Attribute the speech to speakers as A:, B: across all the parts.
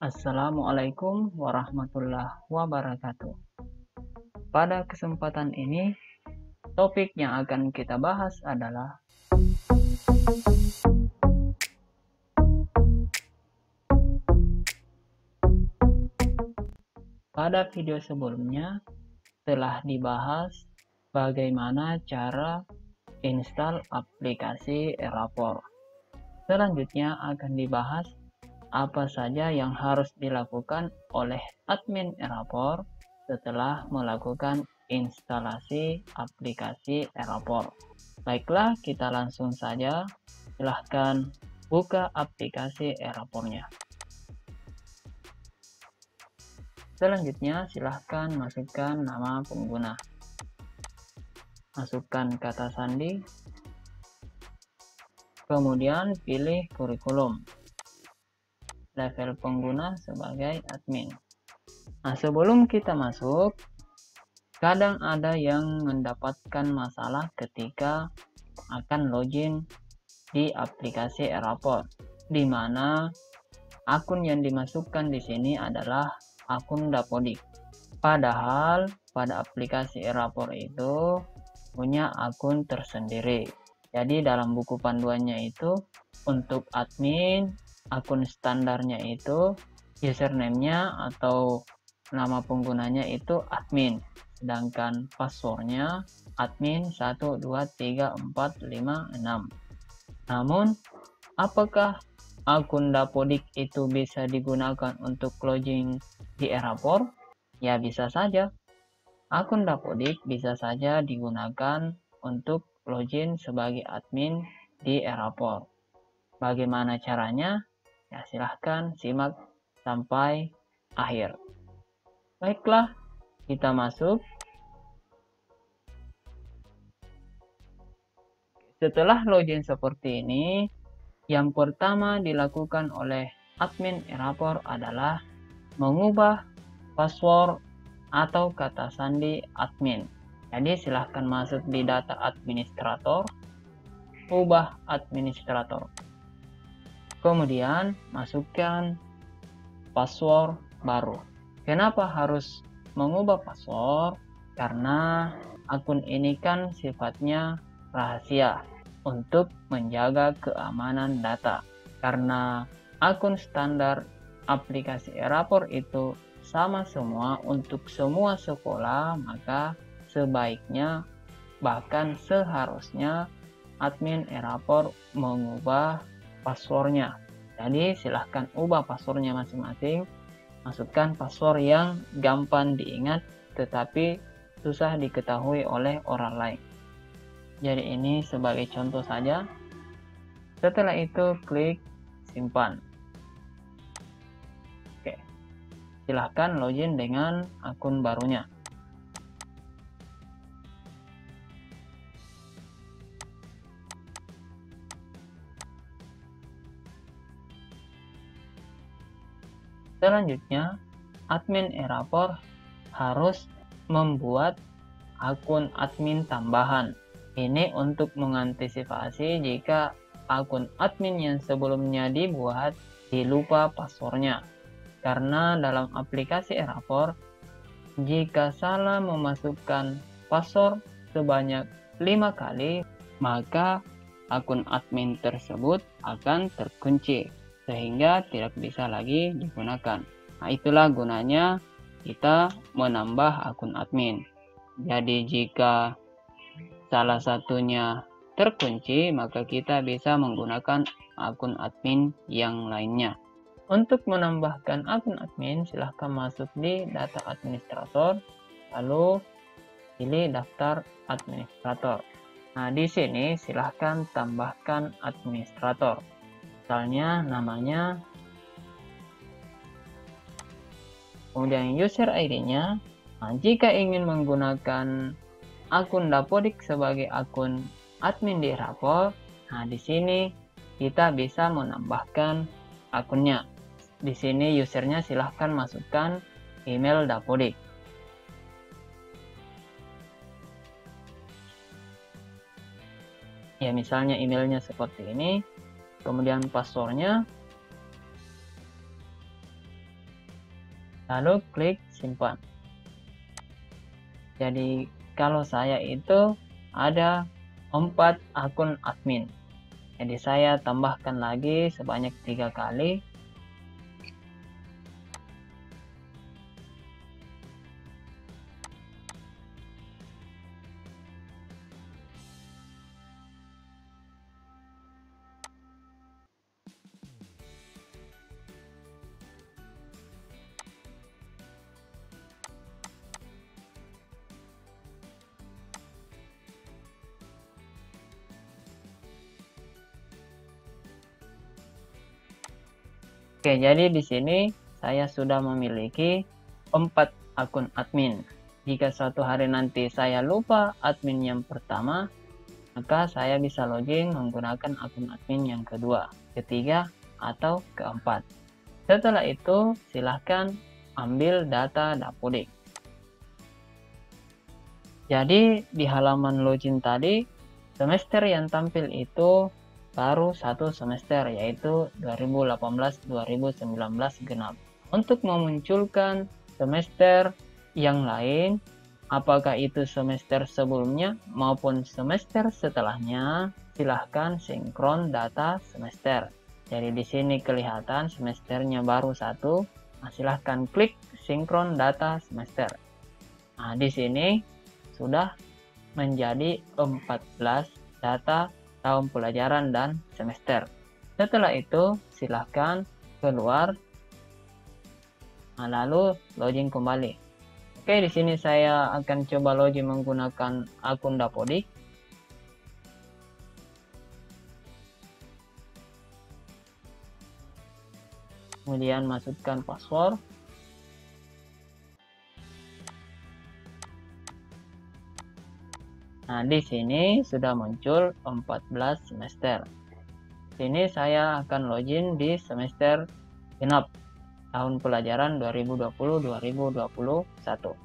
A: Assalamualaikum warahmatullahi wabarakatuh. Pada kesempatan ini, topik yang akan kita bahas adalah pada video sebelumnya telah dibahas bagaimana cara install aplikasi Erapor. Selanjutnya akan dibahas apa saja yang harus dilakukan oleh admin Erapor setelah melakukan instalasi aplikasi Erapor. Baiklah, kita langsung saja. Silahkan buka aplikasi Erapornya. Selanjutnya, silahkan masukkan nama pengguna. Masukkan kata sandi. Kemudian pilih kurikulum. Level pengguna sebagai admin. Nah, sebelum kita masuk, kadang ada yang mendapatkan masalah ketika akan login di aplikasi Erapor, di mana akun yang dimasukkan di sini adalah akun Dapodik. Padahal pada aplikasi Erapor itu punya akun tersendiri. Jadi dalam buku panduannya itu untuk admin, akun standarnya itu username-nya atau nama penggunanya itu admin, sedangkan passwordnya admin 123456. Namun, apakah akun Dapodik itu bisa digunakan untuk login di Erapor? Ya, bisa saja. Akun Dapodik bisa saja digunakan untuk login sebagai admin di Erapor. Bagaimana caranya? Ya, silahkan simak sampai akhir. Baiklah, kita masuk. Setelah login seperti ini, yang pertama dilakukan oleh admin Erapor adalah mengubah password atau kata sandi admin. Jadi silahkan masuk di data administrator, ubah administrator. Kemudian masukkan password baru. Kenapa harus mengubah password? Karena akun ini kan sifatnya rahasia untuk menjaga keamanan data. Karena akun standar aplikasi Erapor itu sama semua untuk semua sekolah, maka sebaiknya bahkan seharusnya admin Erapor mengubah passwordnya. Jadi silahkan ubah passwordnya masing-masing. Masukkan password yang gampang diingat tetapi susah diketahui oleh orang lain. Jadi ini sebagai contoh saja. Setelah itu klik simpan. Oke. Silahkan login dengan akun barunya. Selanjutnya, admin Erapor harus membuat akun admin tambahan. Ini untuk mengantisipasi jika akun admin yang sebelumnya dibuat dilupa passwordnya. Karena dalam aplikasi Erapor, jika salah memasukkan password sebanyak 5 kali, maka akun admin tersebut akan terkunci sehingga tidak bisa lagi digunakan. Nah, itulah gunanya kita menambah akun admin. Jadi jika salah satunya terkunci, maka kita bisa menggunakan akun admin yang lainnya. Untuk menambahkan akun admin, silahkan masuk di data administrator, lalu pilih daftar administrator. Nah, di sini silahkan tambahkan administrator. Misalnya namanya, kemudian user ID-nya. Nah, jika ingin menggunakan akun Dapodik sebagai akun admin di Erapor, nah di sini kita bisa menambahkan akunnya. Di sini usernya silahkan masukkan email Dapodik. Ya, misalnya emailnya seperti ini. Kemudian passwordnya. lalu klik simpan. Jadi kalau saya itu ada 4 akun admin. Jadi saya tambahkan lagi sebanyak 3 kali. Oke, jadi di sini saya sudah memiliki 4 akun admin. Jika suatu hari nanti saya lupa admin yang pertama, maka saya bisa login menggunakan akun admin yang kedua, ketiga, atau keempat. Setelah itu, silahkan ambil data Dapodik. Jadi di halaman login tadi, semester yang tampil itu baru 1 semester, yaitu 2018-2019 genap. Untuk memunculkan semester yang lain, apakah itu semester sebelumnya maupun semester setelahnya, silahkan sinkron data semester. Jadi di sini kelihatan semesternya baru 1, silahkan klik sinkron data semester. Nah, di sini sudah menjadi 14 data tahun pelajaran dan semester. Setelah itu silahkan keluar, lalu login kembali. Oke, di sini saya akan coba login menggunakan akun Dapodik. Kemudian masukkan password. Nah, di sini sudah muncul 14 semester. Sini saya akan login di semester genap tahun pelajaran 2020-2021.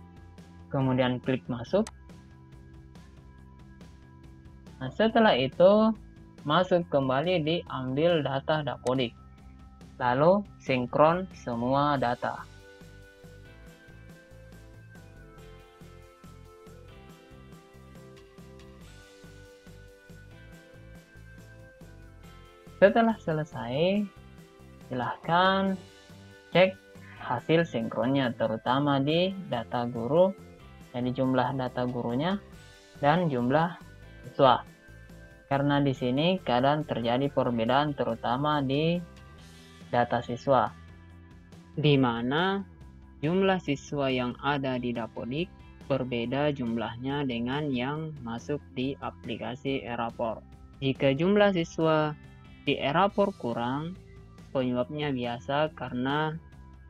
A: Kemudian klik masuk. Nah, setelah itu masuk kembali di ambil data Dapodik. Lalu sinkron semua data. Setelah selesai, silahkan cek hasil sinkronnya, terutama di data guru, jadi jumlah data gurunya dan jumlah siswa. Karena di sini kadang terjadi perbedaan terutama di data siswa, di mana jumlah siswa yang ada di Dapodik berbeda jumlahnya dengan yang masuk di aplikasi e-rapor. Jika jumlah siswa di e-rapor kurang, penyebabnya biasa karena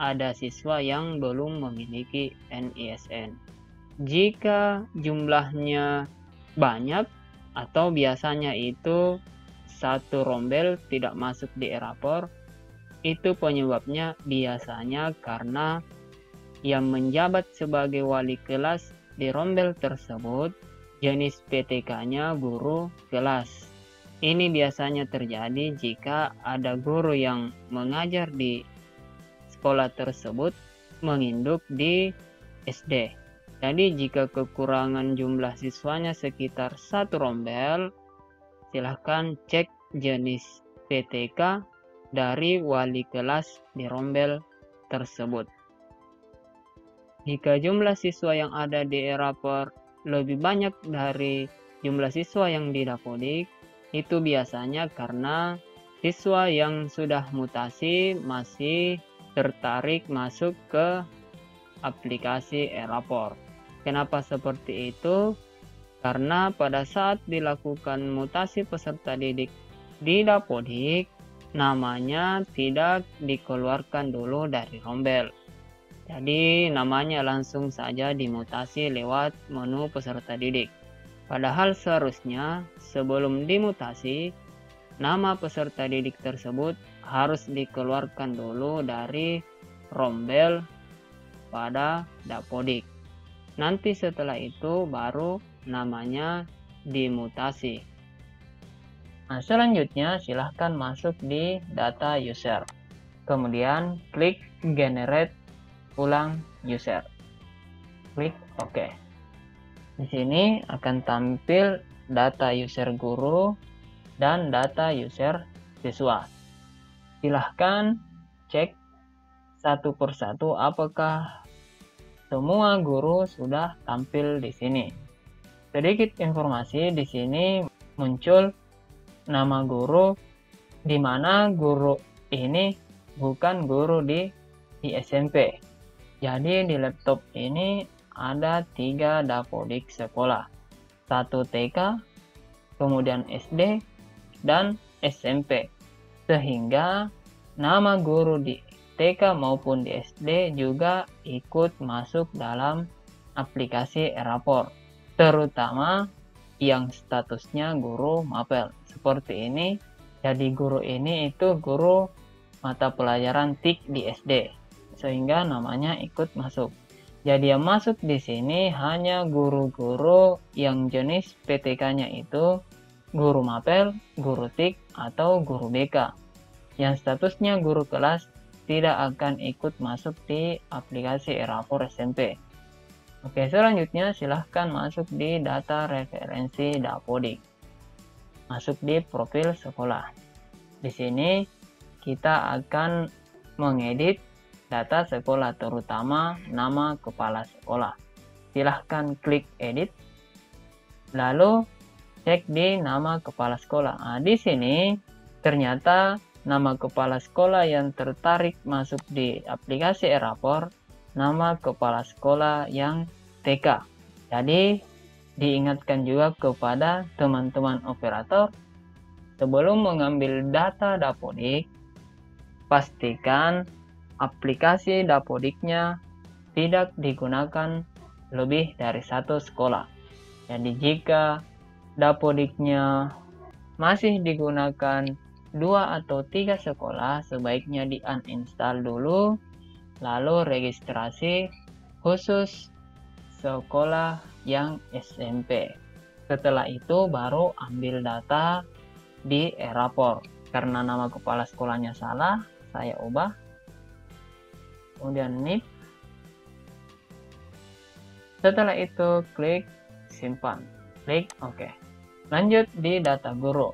A: ada siswa yang belum memiliki NISN. Jika jumlahnya banyak atau biasanya itu satu rombel tidak masuk di e-rapor, itu penyebabnya biasanya karena yang menjabat sebagai wali kelas di rombel tersebut jenis PTK-nya guru kelas. Ini biasanya terjadi jika ada guru yang mengajar di sekolah tersebut menginduk di SD. Jadi jika kekurangan jumlah siswanya sekitar satu rombel, silahkan cek jenis PTK dari wali kelas di rombel tersebut. Jika jumlah siswa yang ada di e-rapor lebih banyak dari jumlah siswa yang di Dapodik, itu biasanya karena siswa yang sudah mutasi masih tertarik masuk ke aplikasi e-rapor. Kenapa seperti itu? Karena pada saat dilakukan mutasi peserta didik di Dapodik, namanya tidak dikeluarkan dulu dari rombel. Jadi namanya langsung saja dimutasi lewat menu peserta didik. Padahal seharusnya sebelum dimutasi, nama peserta didik tersebut harus dikeluarkan dulu dari rombel pada Dapodik. Nanti setelah itu baru namanya dimutasi. Nah, selanjutnya silahkan masuk di data user. Kemudian klik generate ulang user. Klik OK. Di sini akan tampil data user guru dan data user siswa. Silahkan cek satu persatu apakah semua guru sudah tampil di sini. Sedikit informasi, di sini muncul nama guru, di mana guru ini bukan guru di SMP. Jadi di laptop ini ada 3 dapodik sekolah, 1 TK, kemudian SD, dan SMP. Sehingga nama guru di TK maupun di SD juga ikut masuk dalam aplikasi e-rapor, terutama yang statusnya guru mapel seperti ini. Jadi guru ini itu guru mata pelajaran TIK di SD, sehingga namanya ikut masuk. Jadi yang masuk di sini hanya guru-guru yang jenis PTK-nya itu guru mapel, guru TIK, atau guru BK. Yang statusnya guru kelas tidak akan ikut masuk di aplikasi e-rapor SMP. Oke, selanjutnya silahkan masuk di data referensi dapodik. Masuk di profil sekolah. Di sini kita akan mengedit data sekolah, terutama nama kepala sekolah. Silahkan klik edit, lalu cek di nama kepala sekolah. Nah, di sini ternyata nama kepala sekolah yang tertarik masuk di aplikasi e-rapor nama kepala sekolah yang TK. Jadi diingatkan juga kepada teman-teman operator, sebelum mengambil data dapodik, pastikan aplikasi dapodiknya tidak digunakan lebih dari 1 sekolah. Jadi jika dapodiknya masih digunakan 2 atau 3 sekolah, sebaiknya di uninstall dulu, lalu registrasi khusus sekolah yang SMP. Setelah itu baru ambil data di e-rapor. Karena nama kepala sekolahnya salah, saya ubah. Kemudian NIP. Setelah itu klik simpan. Klik OK. Lanjut di data guru.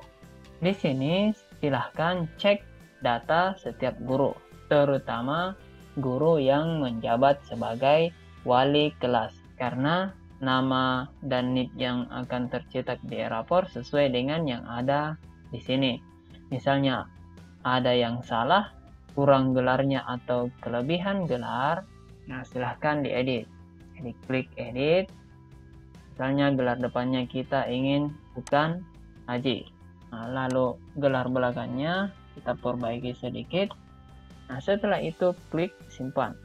A: Di sini silahkan cek data setiap guru, terutama guru yang menjabat sebagai wali kelas, karena nama dan NIP yang akan tercetak di e-rapor sesuai dengan yang ada di sini. Misalnya ada yang salah, kurang gelarnya atau kelebihan gelar, nah silahkan diedit. Jadi klik edit. Misalnya gelar depannya kita ingin bukan Haji. Nah, lalu gelar belakangnya kita perbaiki sedikit. Nah, setelah itu klik simpan.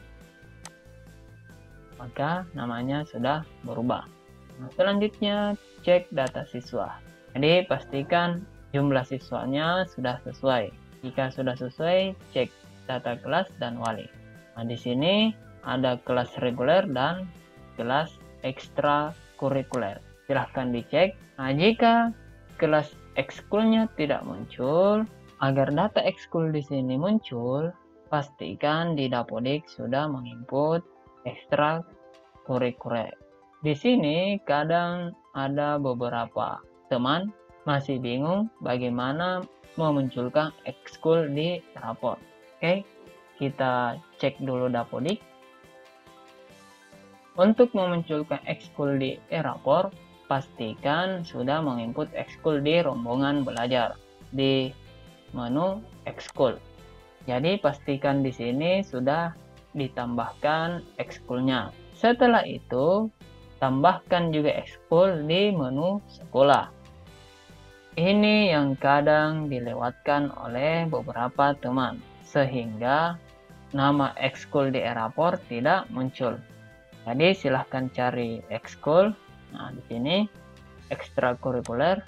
A: Maka namanya sudah berubah. Nah, selanjutnya cek data siswa. Jadi pastikan jumlah siswanya sudah sesuai. Jika sudah sesuai, cek data kelas dan wali. Nah, di sini ada kelas reguler dan kelas ekstrakurikuler. Silahkan dicek. Nah, jika kelas ekskulnya tidak muncul, agar data ekskul di sini muncul, pastikan di dapodik sudah menginput ekstrakurikuler. Di sini kadang ada beberapa teman masih bingung bagaimana memunculkan ekskul di rapor. Oke, kita cek dulu dapodik. Untuk memunculkan ekskul di e-rapor, pastikan sudah menginput ekskul di rombongan belajar di menu ekskul. Jadi pastikan di sini sudah ditambahkan ekskulnya. Setelah itu, tambahkan juga ekskul di menu sekolah. Ini yang kadang dilewatkan oleh beberapa teman, sehingga nama ekskul di e-rapor tidak muncul. Jadi silahkan cari ekskul. Nah, di sini ekstrakurikuler.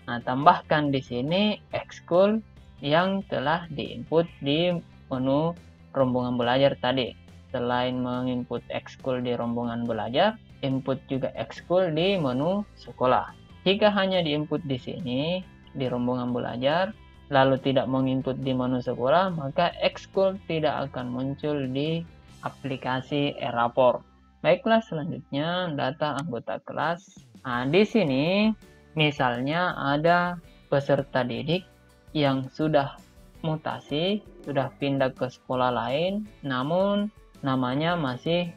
A: Nah, tambahkan di sini ekskul yang telah diinput di menu rombongan belajar tadi. Selain menginput ekskul di rombongan belajar, input juga ekskul di menu sekolah. Jika hanya diinput di sini di rombongan belajar, lalu tidak menginput di menu sekolah, maka ekskul tidak akan muncul di aplikasi e-rapor. Baiklah, selanjutnya data anggota kelas. Nah, di sini misalnya ada peserta didik yang sudah mutasi, sudah pindah ke sekolah lain, namun namanya masih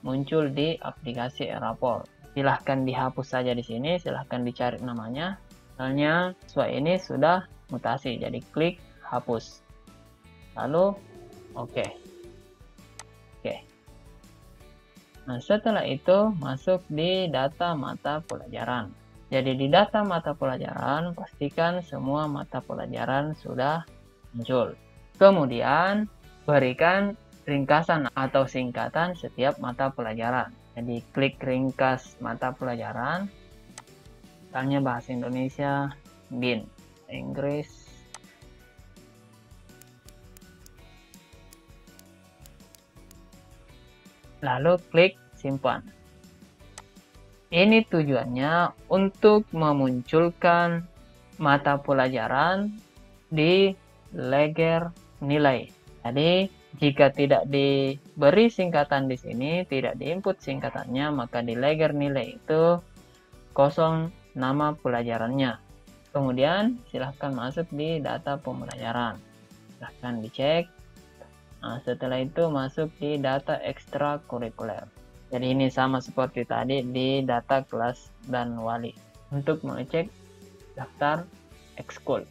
A: muncul di aplikasi e-rapor. Silahkan dihapus saja di sini, silahkan dicari namanya. Misalnya siswa ini sudah mutasi, jadi klik hapus. Lalu oke. Nah, setelah itu masuk di data mata pelajaran. Jadi di data mata pelajaran, pastikan semua mata pelajaran sudah muncul. Kemudian berikan ringkasan atau singkatan setiap mata pelajaran. Jadi klik ringkas mata pelajaran, misalnya bahasa Indonesia, BIN, Inggris, lalu klik simpan. Ini tujuannya untuk memunculkan mata pelajaran di leger nilai. Jadi jika tidak diberi singkatan di sini, tidak diinput singkatannya, maka di leger nilai itu kosong nama pelajarannya. Kemudian silahkan masuk di data pembelajaran. Silahkan dicek. Nah, setelah itu masuk di data ekstrakurikuler. Jadi ini sama seperti tadi di data kelas dan wali. Untuk mengecek daftar ekskul.